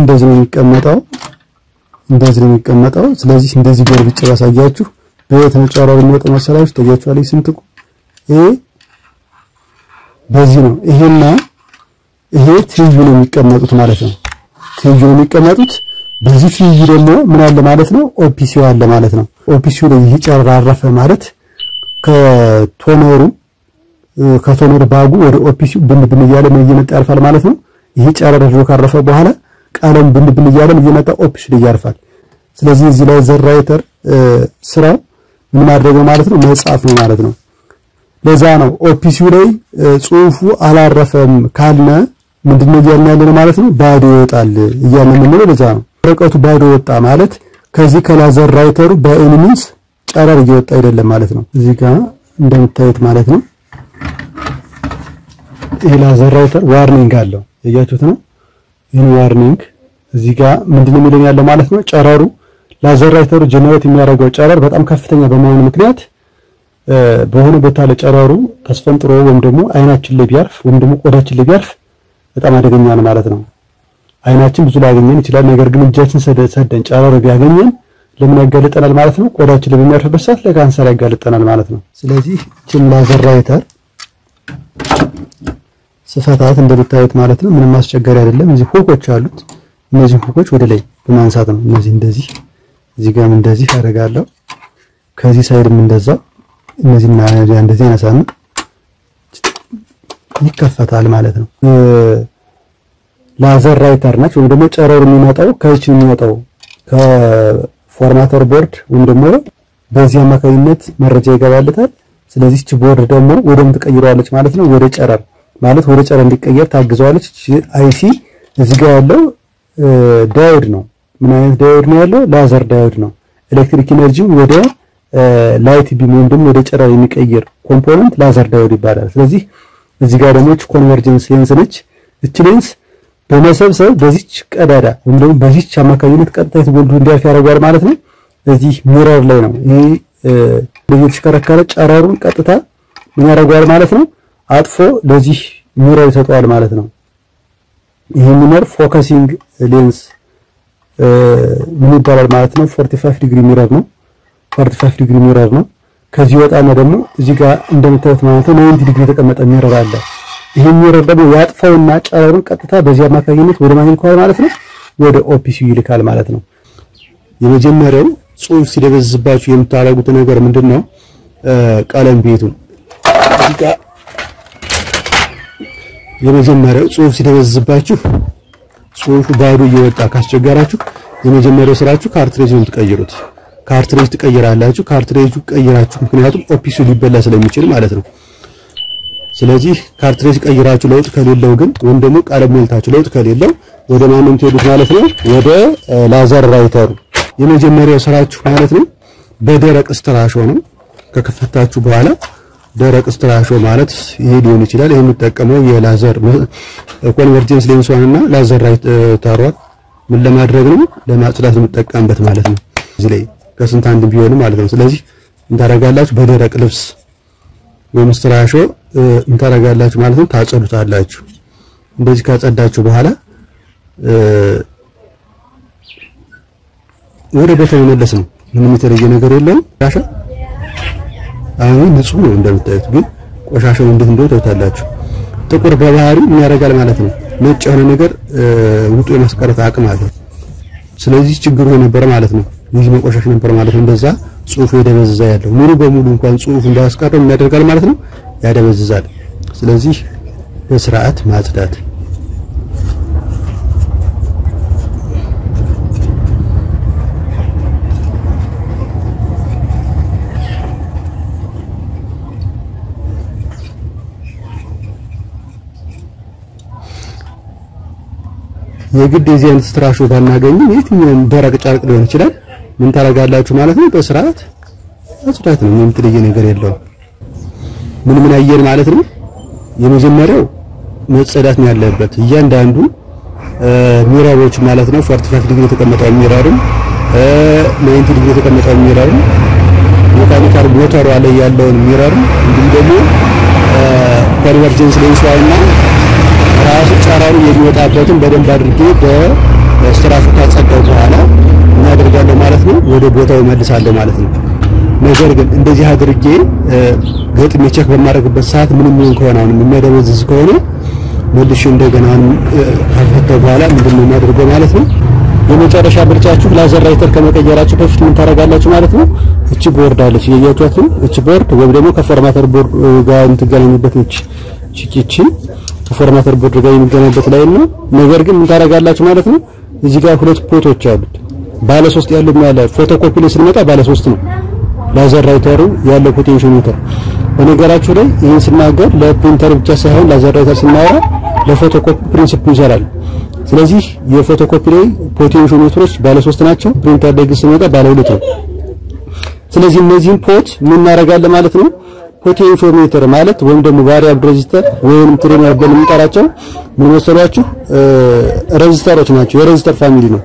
እንደዚህ ነው የሚቀመጠው ስለዚህ እንደዚህ ገልብጬ ባሳያችሁ በየት ነው ጨረሩ የሚወጣው መሰላችሁ ታያችኋለሁ ስንጥቁ ይሄ በዚህ ነው ይሄና ይሄ ትይዩ ነው የሚቀመጡት ማለት ነው ትይዩ ነው የሚቀመጡት በዚህ ትይዩ ደግሞ ምን አለ ማለት ነው ኦፒሲው አለ ማለት ነው ኦፒሲው ላይ ይሄ ጨረር አረፈ ማለት ከቶነሩ ባጉ ወደ ኦፒሲው ብን እያለ ነው እየመጣ ያርፋል ማለት ነው ይሄ ጨረር ደግሞ ካረፈ በኋላ ቃለም ብን እያለ እየመጣ ኦፒሲው ላይ ያርፋል ስለዚህ እዚህ ላይ ዘራይተር ስራው ምን ማድረግ ነው ማለት ነው መጻፍ ነው ማለት ነው ለዛ ነው ኦፒሲው ላይ ጽሁፉ አላረፈም ካልነ ምንድነው ያያናለ ማለት ነው ባዶ ይወጣል እያልን ነው ለዛ ነው ወረቀቱ ባዶ ወጣ ማለት ከዚህ ከላዘር ራይተሩ በኤኒሚስ ጨረር እየወጣ አይደለም ማለት ነው እዚህ ጋር እንደምታዩት ማለት ነው ይሄ ላዘር ራይተር ዋርኒንግ አለው ያያችሁት ነው ይሄን ዋርኒንግ እዚህ ጋር ምንድነው የሚለው ያለው ማለት ነው ጨረሩ ላዘር ራይተሩ ጀነሬት የሚያደርገው ጨረር በጣም ከፍተኛ በመሆኑ ምክንያት በሆነ ቦታ ላይ ጨረሩ ተስፈንጥሮ ወይም ደግሞ አይናችን ላይ ቢያርፍ ወይም ደግሞ ቆዳችን ላይ ቢያርፍ በጣም አደገኛ ነው ማለት ነው አይናችን ብዙ ላገኘን ይችላል ነገር ግን እጃችን ሰደን ጨረሩ ቢያገኘን ለምን ያጋልጠናል ማለት ነው ቆዳችን ላይ በሚያርፍበት ሰዓት ለካንሰር ያጋልጠናል ማለት ነው ስለዚህ እቺን ላዘር ራይተር ስፋታት እንደምታዩት ማለት ነው ምንም አስቸጋሪ አይደለም እዚህ ሁኮች አሉት እነዚህ ሁኮች ወደ ላይ በማንሳት ነው እነዚህ እንደዚህ እዚህ ጋርም እንደዚህ አደርጋለሁ ከዚህ ሳይድም እንደዛው እነዚህና እንደዚህ ያነሳን ይከፈታል ማለት ነው ላዘር ራይተር ናቸው ወይ ደግሞ ጨረሩ የሚመጣው ከዚህ የሚወጣው ከፎርማተር ቦርድ ወይ ደግሞ በዚህ አማካኝነት መረጃ ይገባልታል ስለዚህ እቺ ቦርድ ደግሞ ወደም ትቀይረዋለች ማለት ነው ወደ ጨረር ማለት ወደ ጨረር እንዲቀየር ታግዘዋለች አይሲ እዚህ ጋር ያለው ዳዮድ ነው ምን አይነት ዳዮድ ነው ያለው ላዘር ዳዮድ ነው ኤሌክትሪክ ኢነርጂ ወደ ላይት ቢም ወይም ወደ ጨረር የሚቀየር ኮምፖነንት ላዘር ዳዮድ ይባላል ስለዚህ እዚህ ጋር ደግሞ ኮንቨርጀንስ ሌንስ ነች እቺ ሌንስ በመሰብሰብ በዚች ቀዳዳ ወይም ደግሞ በዚች አማካኝነት ቀጥታ የተጎልዱ እንዲያልፍ ያደርጋል ማለት ነው እዚህ ሚረር ላይ ነው ይሄ በየተሽከረከረ ጨረሩን ቀጥታ ምን ያደርጋል ማለት ነው አጥፎ ለዚህ ሚረር ይሰጣል ማለት ነው ይሄ ሚረር ፎከሲንግ ሌንስ ምን ይባላል ማለት ነው 45 ዲግሪ ሚረር ነው 45 ዲግሪ ሚረር ነው ከዚህ ወጣና ደግሞ እዚህ ጋር እንደምታዩት ማለት ነው 90 ዲግሪ የተቀመጠ ሚረር አለ ይሄ ሚረር ደግሞ ያጥፋውና ጨረሩን ቀጥታ በዚህ አማካኝነት ወደ ማን ይልካል ማለት ነው ወደ ኦፒሲው ይልካል ማለት ነው የመጀመሪያው ጽሁፍ ሲደበዝባችሁ የምታረጉት ነገር ምንድነው ቀለም ቤቱ እዚህ ጋር የመጀመሪያው ጽሁፍ ሲደበዝባችሁ ጽሁፉ ባዶ እየወጣ ካስቸገራችሁ የመጀመሪያው ስራችሁ ካርትሬጅ ነው ትቀይሩት ካርትሬጅ ትቀይራላችሁ ካርትሬጁ ቀይራችሁ ምክንያቱም ኦፒሲው ሊበላ ስለሚችል ማለት ነው ስለዚህ ካርትሬጅ ቀይራችሁ ለውጥ ከሌለው ግን ወይም ደግሞ ቀለም ሞልታችሁ ለውጥ ከሌለው ወደ ማንም ትሄዱት ማለት ነው ወደ ላዘር ራይተሩ የመጀመሪያው ስራችሁ ማለት ነው በደረቅ ስትራሾ ነው ከከፈታችሁ በኋላ ደረቅ ስትራሾ ማለት ይሄ ሊሆን ይችላል ይሄን ተጠቀመው የላዘር ኮንቨርጀንስ ሌንስዋንና ላዘር ራይተሯ ምን ለማድረግ ነው ለማጽዳት የምትጠቀምበት ማለት ነው እዚህ ላይ ከስንት አንድ ቢሆን ማለት ነው ስለዚህ እንታረጋላችሁ በደረቅ ልብስ ወይም ስትራሾ እንታረጋላችሁ ማለት ነው ታጸዱታላችሁ እንደዚህ ካጸዳችሁ በኋላ ወደ ቦታው መለስ ነው ምንም የተለየ ነገር የለውም ራሻ አሁን ንጹህ ነው እንደምታዩት ግን ቆሻሻው እንዴት እንደሆነ ታውቃላችሁ ጥቁር በባህሪ ምን ያደርጋል ማለት ነው ነጭ የሆነ ነገር ውጡ የማስቀረት አቅም አለው ስለዚህ ችግሩ ነበር ማለት ነው ይህ መቆሻሽ ነበር ማለት ነው እንደዛ ጽሁፉ የደበዘዘ ያለው ሙሉ በሙሉ እንኳን ጽሁፉ እንዳያስቀረው ምን ያደርጋል ማለት ነው ያደበዝዛል ስለዚህ በስርዓት ማጽዳት የግድ የዚያን ስትራሾ ባናገኝ የትኛውም ደረቅ ጨርቅ ሊሆን ይችላል ምን ታረጋላችሁ ማለት ነው በስርዓት አጽዳት ነው ምንም ትለየ ነገር የለው ምን አየር ማለት ነው የመጀመሪያው መጸዳት ነው ያለበት እያንዳንዱ ሚራሮች ማለት ነው 45 ዲግሪ የተቀመጠው ሚራሩን 90 ዲግሪ የተቀመጠው ሚራሩን ሜካኒካል ሞተሩ ላይ ያለውን ሚራር እንዲህ ደግሞ ኮንቨርጀንስ ሌንስዋና ራሱ ጨረሩ የሚወጣበትን በደንብ አድርጌ ስትራፉ ካጸዳው በኋላ እናደርጋለሁ ማለት ነው ወደ ቦታው መልሳለሁ ማለት ነው ነገር ግን እንደዚህ አድርጌ ገጥሜ ቼክ በማድረግበት ሰዓት ምንም ይሁን ከሆነ አሁን የሚያደበዝዝ ከሆነ መልሼ እንደገና ካፈተው በኋላ ምንድነው የማደርገው ማለት ነው የመጨረሻ ምርጫችሁ ላዘር ራይተር ከመቀየራችሁ በፊት ምን ታረጋላችሁ ማለት ነው እቺ ቦርድ አለች የያያችሁት እቺ ቦርድ ወይም ደግሞ ከፎርማተር ቦርድ ጋር እንትገናኝበት እቺ ከፎርማተር ቦርድ ጋር የሚገናኝበት ላይ ነው ነገር ግን ምን ታረጋላችሁ ማለት ነው እዚህ ጋር ሁለት ፖቶች አሉት ባለ 3 ያለው ማለት ፎቶኮፒ ላይ ስንመጣ ባለ 3 ነው ላዘር ራይተሩ ያለው ፖቴንሺዮሜትር በነገራችሁ ላይ ይሄን ስናገር ለፕሪንተር ብቻ ሳይሆን ላዘር ራይተር ስናወራ ለፎቶኮፒ ፕሪንሲፕል ይሰራል ስለዚህ የፎቶኮፒ ላይ ፖቴንሺዮሜትሮች ባለ 3 ናቸው ፕሪንተር ላይ ግን ስንመጣ ባለ 2 ነው ስለዚህ እነዚህን ፖት ምን እናደርጋለን ማለት ነው ፖቴንሺዮሜትር ማለት ወይም ደግሞ ቫሪያብል ሬዚስተር ወይም ትሬነር ብለን የምንጠራቸው ምን መሰሏችሁ ሬዚስተሮች ናቸው የሬዚስተር ፋሚሊ ነው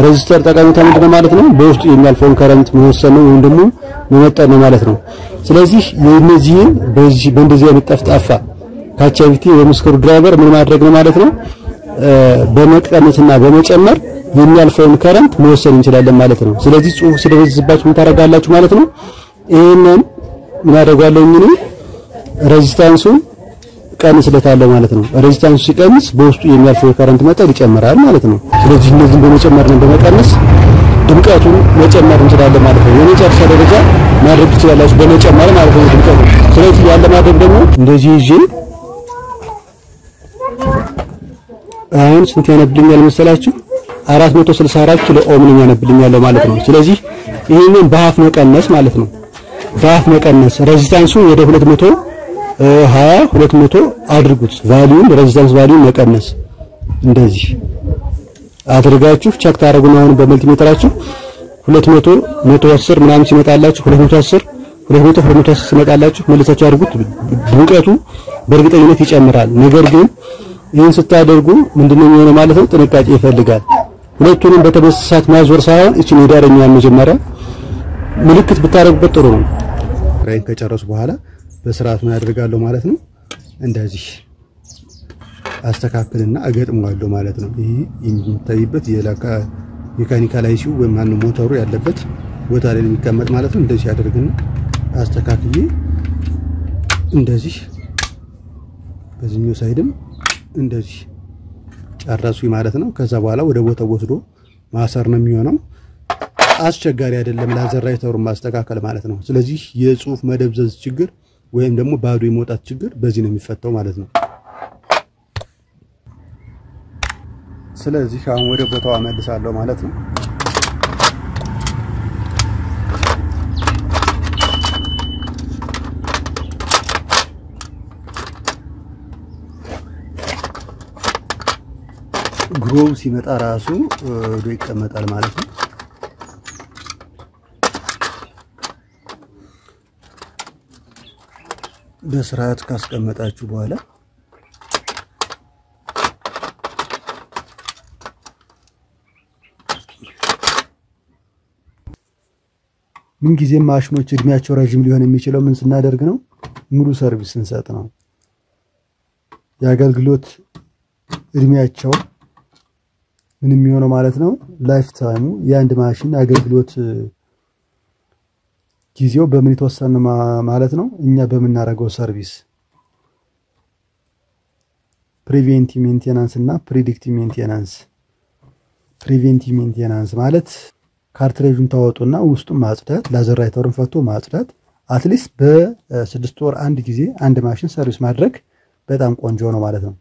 ሬዚስተር ጠቃሚታ ምንድነው ማለት ነው በውስጡ የሚያልፈውን ከረንት መወሰን ነው ወይም ደግሞ መመጠን ነው ማለት ነው ስለዚህ የነዚህን በእንደዚህ አይነት ጠፍጣፋ ካቻቪቲ ወይም ስክሩ ድራይቨር ምን ማድረግ ነው ማለት ነው በመቀነስና በመጨመር የሚያልፈውን ከረንት መወሰን እንችላለን ማለት ነው ስለዚህ ጽሁፍ ስለበዝባችሁ ምን ታረጋላችሁ ማለት ነው ይሄንን ምን አደርጋለሁ እኔ ሬዚስታንሱን ቀንስለታለሁ ማለት ነው ሬዚስታንሱ ሲቀንስ በውስጡ የሚያልፈው ከረንት መጠን ይጨምራል ማለት ነው ስለዚህ እነዚህን በመጨመር ነው በመቀነስ ድምቀቱን መጨመር እንችላለን ማለት ነው የመጨረሻ ደረጃ ማድረግ ትችላላችሁ በመጨመር ማለት ነው ድምቀቱ ስለዚህ ያለ ማድረግ ደግሞ እንደዚህ ይዤ አሁን ስንት ያነብልኛል መሰላችሁ 464 ኪሎ ኦም ነው ያነብልኛል ማለት ነው ስለዚህ ይሄንን በhalf መቀነስ ማለት ነው በhalf መቀነስ ሬዚስታንሱ ወደ 200 አድርጉት ቫልዩን ሬዚስታንስ ቫልዩን መቀነስ እንደዚህ አድርጋችሁ ቼክ ታረጉና አሁን በመልቲሜትራችሁ 200 110 ምናምን ሲመጣላችሁ 210 ሲመጣላችሁ መልሳችሁ አድርጉት ድምቀቱ በእርግጠኝነት ይጨምራል ነገር ግን ይሄን ስታደርጉ ምንድነው የሚሆነው ማለት ነው ጥንቃቄ ይፈልጋል ሁለቱንም በተመሳሳት ማዞር ሳይሆን እቺን የዳረኛውን መጀመሪያ ምልክት ብታረጉበት ጥሩ ነው ራይን ከጨረሱ በኋላ በስርዓት ምን አደርጋለሁ ማለት ነው እንደዚህ አስተካክልና አገጥመዋለሁ ማለት ነው ይሄ የሚታይበት የላካ ሜካኒካል አይሲው ወይም ማነው ሞተሩ ያለበት ቦታ ላይ የሚቀመጥ ማለት ነው እንደዚህ አድርግና አስተካክዬ እንደዚህ በዚህኛው ሳይድም እንደዚህ ጨረሱኝ ማለት ነው ከዛ በኋላ ወደ ቦታው ወስዶ ማሰር ነው የሚሆነው አስቸጋሪ አይደለም ላዘር ራይተሩን ማስተካከል ማለት ነው ስለዚህ የጽሁፍ መደብዘዝ ችግር ወይም ደግሞ ባዶ የመውጣት ችግር በዚህ ነው የሚፈታው ማለት ነው ስለዚህ አሁን ወደ ቦታው አመልሳለሁ ማለት ነው ግሮው ሲመጣ ራሱ ወደ ይቀመጣል ማለት ነው በስርዓት ካስቀመጣችሁ በኋላ ምን ጊዜም ማሽኖች እድሜያቸው ረጅም ሊሆን የሚችለው ምን ስናደርግ ነው ሙሉ ሰርቪስ እንሰጥ ነው የአገልግሎት እድሜያቸው ምን የሚሆነው ማለት ነው ላይፍ ታይሙ የአንድ ማሽን አገልግሎት ጊዜው በምን የተወሰነ ማለት ነው እኛ በመናረጋው ሰርቪስ ፕሪቬንቲቭ ሜንቴናንስ እና ፕሪዲክቲቭ ሜንቴናንስ ፕሪቬንቲቭ ሜንቴናንስ ማለት ካርትሬጁን ታወጡና ውስጡን ማጽዳት ላዘር ራይተሩን ፈቶ ማጽዳት አትሊስት በ6 ወር አንድ ጊዜ አንድ ማሽን ሰርቪስ ማድረግ በጣም ቆንጆ ነው ማለት ነው